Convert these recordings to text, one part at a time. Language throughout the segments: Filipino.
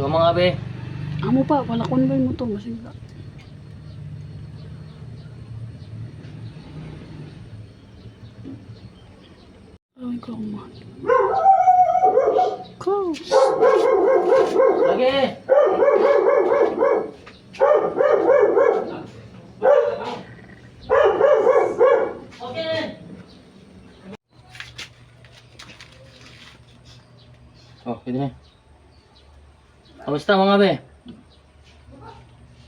So mga be, Amo pa, wala konvoy mo to, masigla. Ay, kama. Close. lagi. Okay. Oh, pwede na. Kamusta mga be?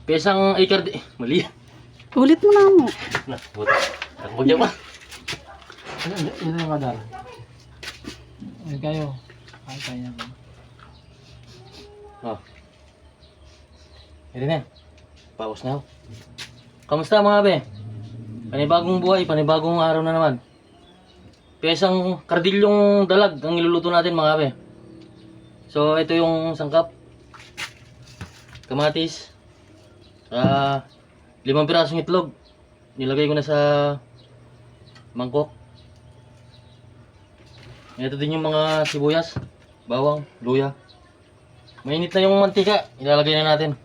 Pesang acre di... Mali. Ulit mo na mo. Nah, buat. Takbo dyan pa. Ano yung madal? Ayun kayo. Ay, kaya mo. Oh. Pwede na. Paus na ako. Kamusta mga be? Panibagong buhay, panibagong araw na naman. Pesang kardilyong dalag ang iluluto natin mga be. So ito yung sangkap. Kamatis. 5 pirasong itlog. Nilagay ko na sa mangkok. Ito din yung mga sibuyas, bawang, luya. Mainit na yung mantika, ilalagay na natin.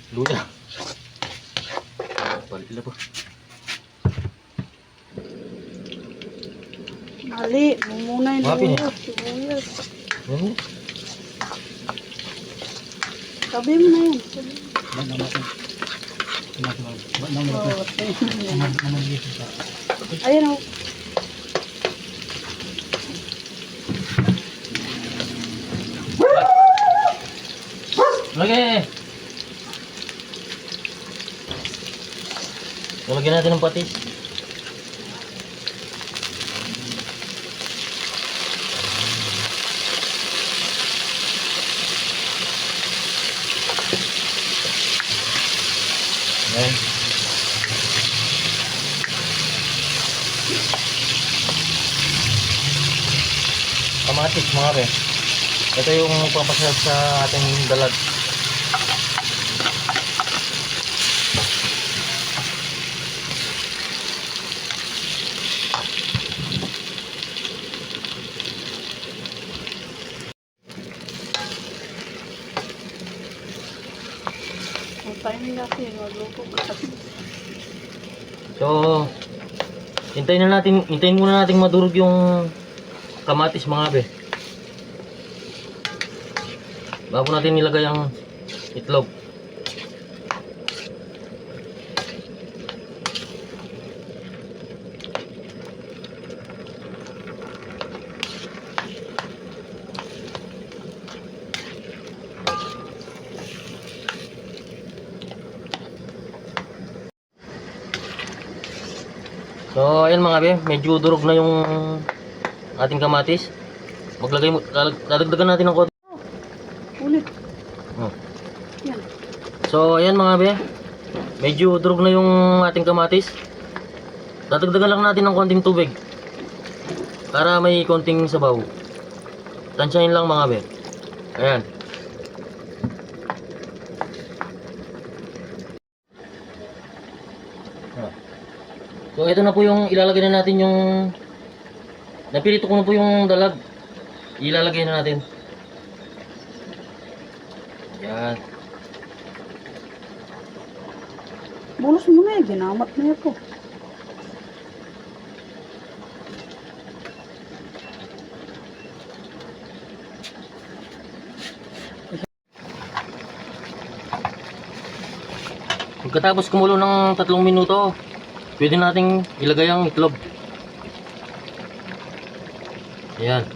Luya. Balik sila po. Mali, muna yung Mapi luya. Sibuyas. Hmm? Sabi mo na yun. Sabi mo. Ba't na natin? Ba't na Oh, natin? Naman-isip ka. Ayan o. Lagi! Lalagyan natin ng patis. Ayan. Kamatis mga be. Ito yung papasarap sa ating dalag. Ang timing natin, magluto ka. So, hintayin muna nating madurog yung kamatis mga be. Bago natin nilagay ang itlog. So, ayan mga be, medyo durog na yung ating kamatis. Dadagdagan natin ng konti. Ulit. Oh. Yan. So, ayan mga be, medyo durog na yung ating kamatis. Dadagdagan lang natin ng konting tubig para may konting sabaw. Tansyahin lang mga be. Ayan. So, ito na po yung ilalagay na natin yung napirito ko na po yung dalag. Ilalagay na natin. Yan. Bulos mo na eh, ginamat na ito. Pagkatapos kumulo ng 3 minuto, pwede nating ilagay ang itlog. Ayan.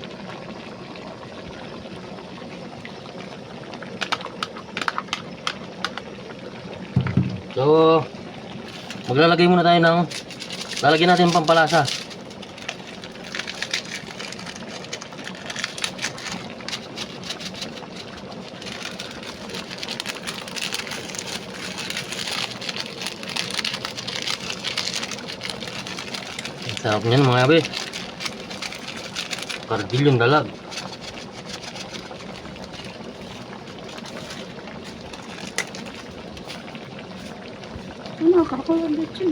So, maglalagay muna tayo ng lalagyan natin ng pampalasa. Sarap niyan mga be. Kardilyong dalag. Ano, kakakulang dito.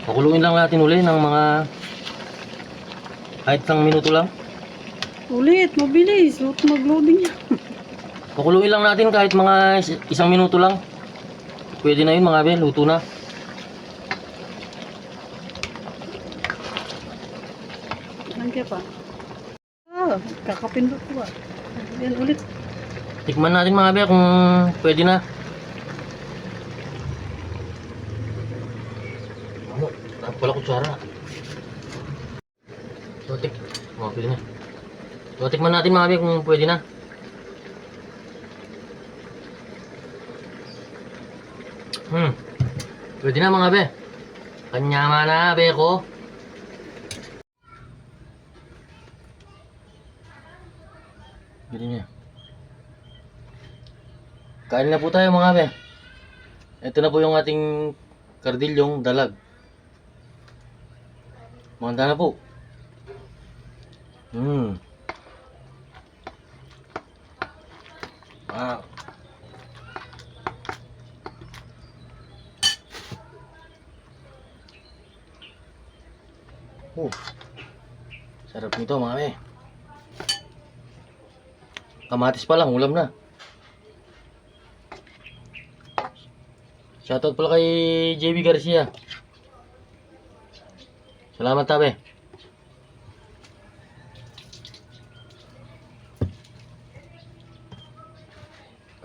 Pakuluin lang natin uli ng mga kahit isang minuto lang. Ulit, mabilis. Huwag mag-loading yan. Pakuluin lang natin kahit mga isang minuto lang. Pwede na yun mga be, luto na. Nandiyan pa. Kakapindot ko ba? Yan ulit. Tikman natin mga be kung pwede na. Ano? Dapat pala kutsara. Pwede na. So, tikman natin mga be kung pwede na. Pwede na mga be. Kanyama na be ko. Pwede niya. Kain na po tayo mga be. Ito na po yung ating kardilyong dalag. Maganda na po. Wow. Sarap nito mga be. Kamatis pa lang, ulam na. Shoutout pala kay JB Garcia. Salamat tabi.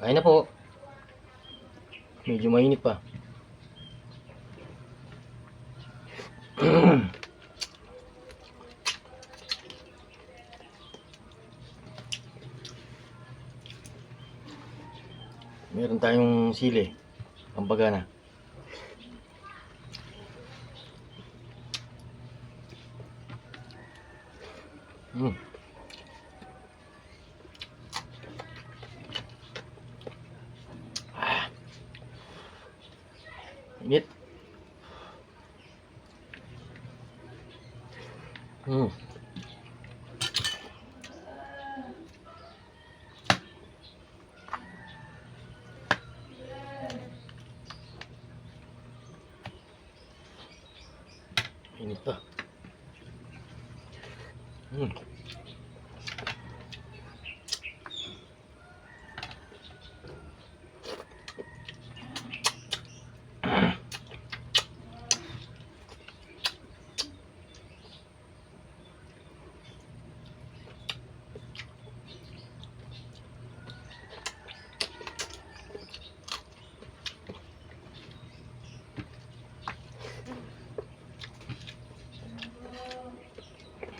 Kain na po. Medyo mainit pa. Meron tayong sili, pampagana. Init. Init pa.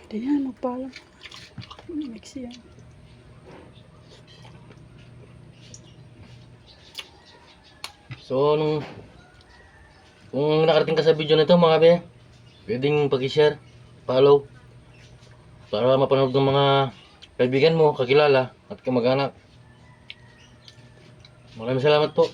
Hindi yan, magpaalam. Mix yan. So, kung nakarating ka sa video na ito mga be, pwedeng pag-share, follow, para mapanood ng mga kaibigan mo, kakilala, at kamag-anak. Maraming salamat po.